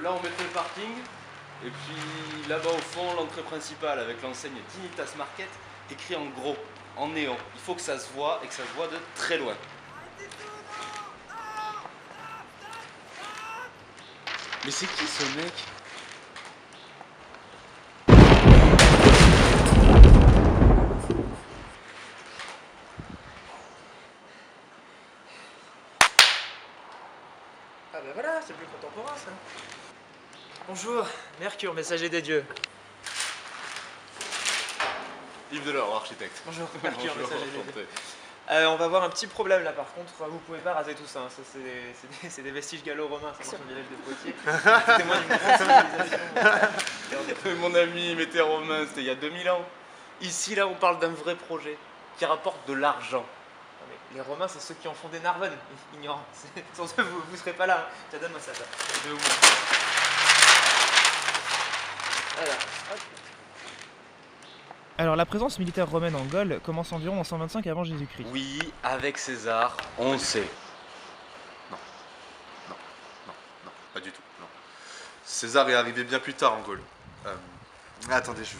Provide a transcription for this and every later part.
là on mettrait le parking, et puis là-bas au fond, l'entrée principale avec l'enseigne Dignitas Market, écrit en gros, en néon. Il faut que ça se voit et que ça se voit de très loin. Mais c'est qui ce mec? Ah bah voilà, c'est plus contemporain ça. Bonjour, Mercure, messager des dieux. Yves Delors, architecte. Bonjour, Mercure, Bonjour, messager des dieux. enchanté. On va avoir un petit problème là par contre, vous pouvez pas raser tout ça, hein. Ça c'est des vestiges gallo-romains, c'est dans le village de Poitiers. C'est témoin d'une grande civilisation. Mon ami, mettez romain, c'était il y a 2000 ans. Ici, là, on parle d'un vrai projet qui rapporte de l'argent. Non, mais les Romains, c'est ceux qui ont fondé Narbonne, ignorants. Sans eux, vous serez pas là. Hein. Tiens, donne-moi ça. De où? Voilà. Hop. Alors la présence militaire romaine en Gaule commence environ en 125 avant Jésus-Christ. Oui, avec César, on sait. Non, pas du tout, non. César est arrivé bien plus tard en Gaule. Attendez, je vous...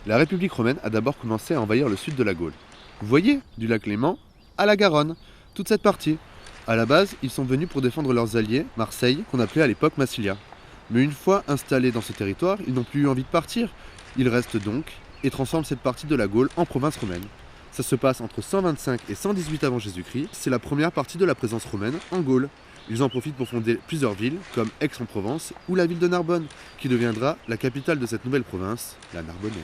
La République romaine a d'abord commencé à envahir le sud de la Gaule. Vous voyez, du lac Léman à la Garonne, toute cette partie. À la base, ils sont venus pour défendre leurs alliés, Marseille, qu'on appelait à l'époque Massilia. Mais une fois installés dans ce territoire, ils n'ont plus eu envie de partir. Ils restent donc et transforment cette partie de la Gaule en province romaine. Ça se passe entre 125 et 118 avant Jésus-Christ. C'est la première partie de la présence romaine en Gaule. Ils en profitent pour fonder plusieurs villes, comme Aix-en-Provence ou la ville de Narbonne, qui deviendra la capitale de cette nouvelle province, la Narbonnaise.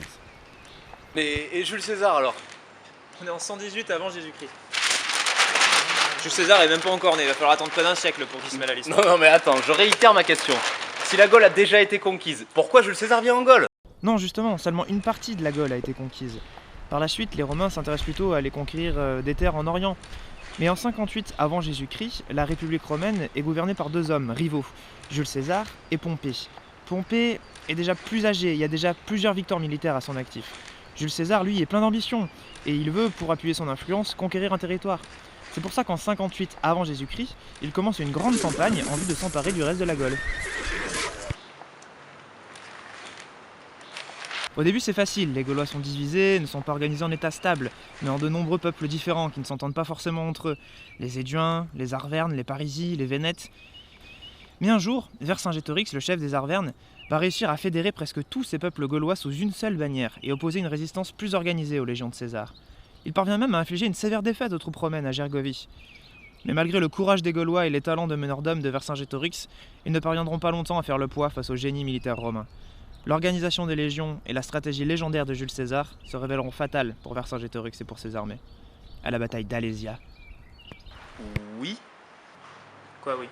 Et Jules César alors? On est en 118 avant Jésus-Christ. Jules César est même pas encore né, il va falloir attendre près d'un siècle pour qu'il se mêle à l'histoire. Non mais attends, je réitère ma question. Si la Gaule a déjà été conquise, pourquoi Jules César vient en Gaule? Non justement, seulement une partie de la Gaule a été conquise. Par la suite, les Romains s'intéressent plutôt à aller conquérir des terres en Orient. Mais en 58 avant Jésus-Christ, la République romaine est gouvernée par deux hommes rivaux, Jules César et Pompée. Pompée est déjà plus âgé, il y a déjà plusieurs victoires militaires à son actif. Jules César, lui, est plein d'ambition, et il veut, pour appuyer son influence, conquérir un territoire. C'est pour ça qu'en 58 avant Jésus-Christ, il commence une grande campagne en vue de s'emparer du reste de la Gaule. Au début c'est facile, les Gaulois sont divisés, ne sont pas organisés en état stable, mais en de nombreux peuples différents qui ne s'entendent pas forcément entre eux. Les Éduins, les Arvernes, les Parisi, les Vénètes. Mais un jour, Vercingétorix, le chef des Arvernes, va réussir à fédérer presque tous ces peuples gaulois sous une seule bannière et opposer une résistance plus organisée aux légions de César. Il parvient même à infliger une sévère défaite aux troupes romaines à Gergovie. Mais malgré le courage des Gaulois et les talents de meneur d'hommes de Vercingétorix, ils ne parviendront pas longtemps à faire le poids face au génie militaire romain. L'organisation des légions et la stratégie légendaire de Jules César se révéleront fatales pour Vercingétorix et pour ses armées. À la bataille d'Alésia. Oui. Quoi, oui?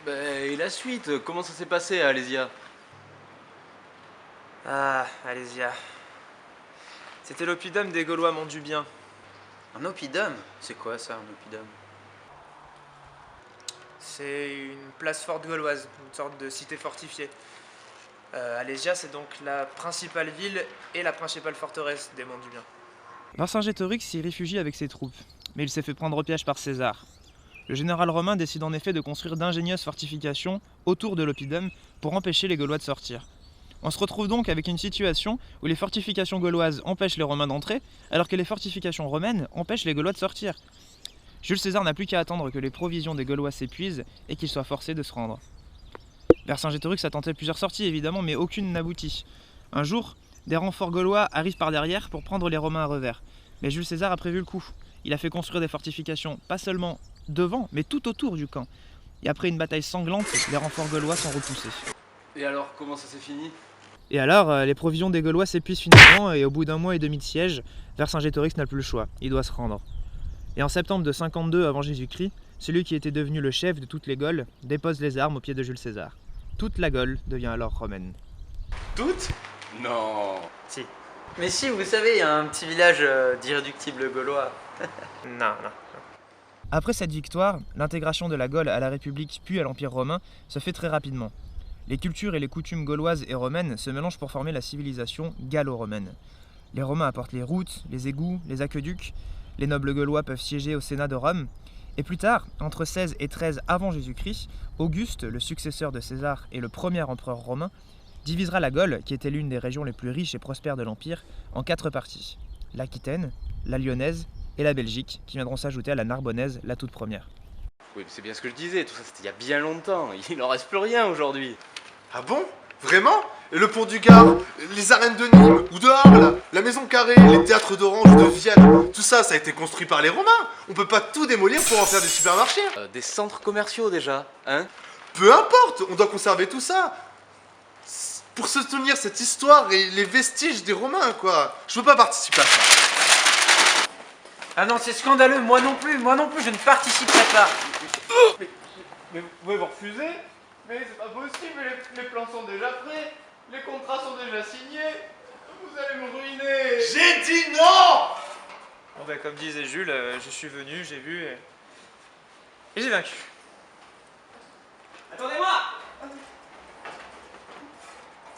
Et la suite, comment ça s'est passé à Alésia? Ah, Alésia. C'était l'oppidum des Gaulois Montdubien. Un oppidum? C'est quoi ça, un oppidum? C'est une place forte gauloise, une sorte de cité fortifiée. Alésia, c'est donc la principale ville et la principale forteresse des Montdubien. Vercingétorix s'y réfugie avec ses troupes, mais il s'est fait prendre au piège par César. Le général romain décide en effet de construire d'ingénieuses fortifications autour de l'oppidum pour empêcher les Gaulois de sortir. On se retrouve donc avec une situation où les fortifications gauloises empêchent les Romains d'entrer, alors que les fortifications romaines empêchent les Gaulois de sortir. Jules César n'a plus qu'à attendre que les provisions des Gaulois s'épuisent et qu'ils soient forcés de se rendre. Vercingétorix a tenté plusieurs sorties évidemment, mais aucune n'aboutit. Un jour, des renforts gaulois arrivent par derrière pour prendre les Romains à revers. Mais Jules César a prévu le coup. Il a fait construire des fortifications pas seulement devant, mais tout autour du camp. Et après une bataille sanglante, les renforts gaulois sont repoussés. Et alors, comment ça s'est fini? Et alors, les provisions des Gaulois s'épuisent finalement, et au bout d'un mois et demi de siège, Vercingétorix n'a plus le choix, il doit se rendre. Et en septembre de 52 avant Jésus-Christ, celui qui était devenu le chef de toutes les Gaules dépose les armes aux pieds de Jules César. Toute la Gaule devient alors romaine. Toutes? Non. Si. Mais si, vous savez, il y a un petit village d'irréductibles gaulois. Non. Après cette victoire, l'intégration de la Gaule à la République puis à l'Empire romain se fait très rapidement. Les cultures et les coutumes gauloises et romaines se mélangent pour former la civilisation gallo-romaine. Les Romains apportent les routes, les égouts, les aqueducs, les nobles gaulois peuvent siéger au Sénat de Rome, Et plus tard, entre 16 et 13 avant Jésus-Christ, Auguste, le successeur de César et le premier empereur romain, divisera la Gaule, qui était l'une des régions les plus riches et prospères de l'Empire, en 4 parties. L'Aquitaine, la Lyonnaise et la Belgique, qui viendront s'ajouter à la Narbonnaise, la toute première. Oui, mais c'est bien ce que je disais, tout ça c'était il y a bien longtemps, il n'en reste plus rien aujourd'hui. Ah bon? Vraiment? Et le pont du Gard, les arènes de Nîmes ou de Arles, la maison carrée, les théâtres d'Orange ou de Vienne, tout ça, ça a été construit par les Romains. On peut pas tout démolir pour en faire des supermarchés. Des centres commerciaux déjà, hein? Peu importe, on doit conserver tout ça. Pour soutenir cette histoire et les vestiges des Romains, quoi. Je veux pas participer à ça. Ah non, c'est scandaleux, moi non plus, je ne participerai pas. Mais vous pouvez vous refuser? Mais c'est pas possible, les plans sont déjà prêts, les contrats sont déjà signés, vous allez me ruiner. J'ai dit non! Bon bah, comme disait Jules, je suis venu, j'ai vu et j'ai vaincu. Attendez-moi!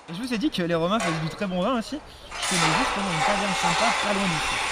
Et je vous ai dit que les Romains faisaient du très bon vin aussi. Je connais justement une taverne sympa pas loin d'ici.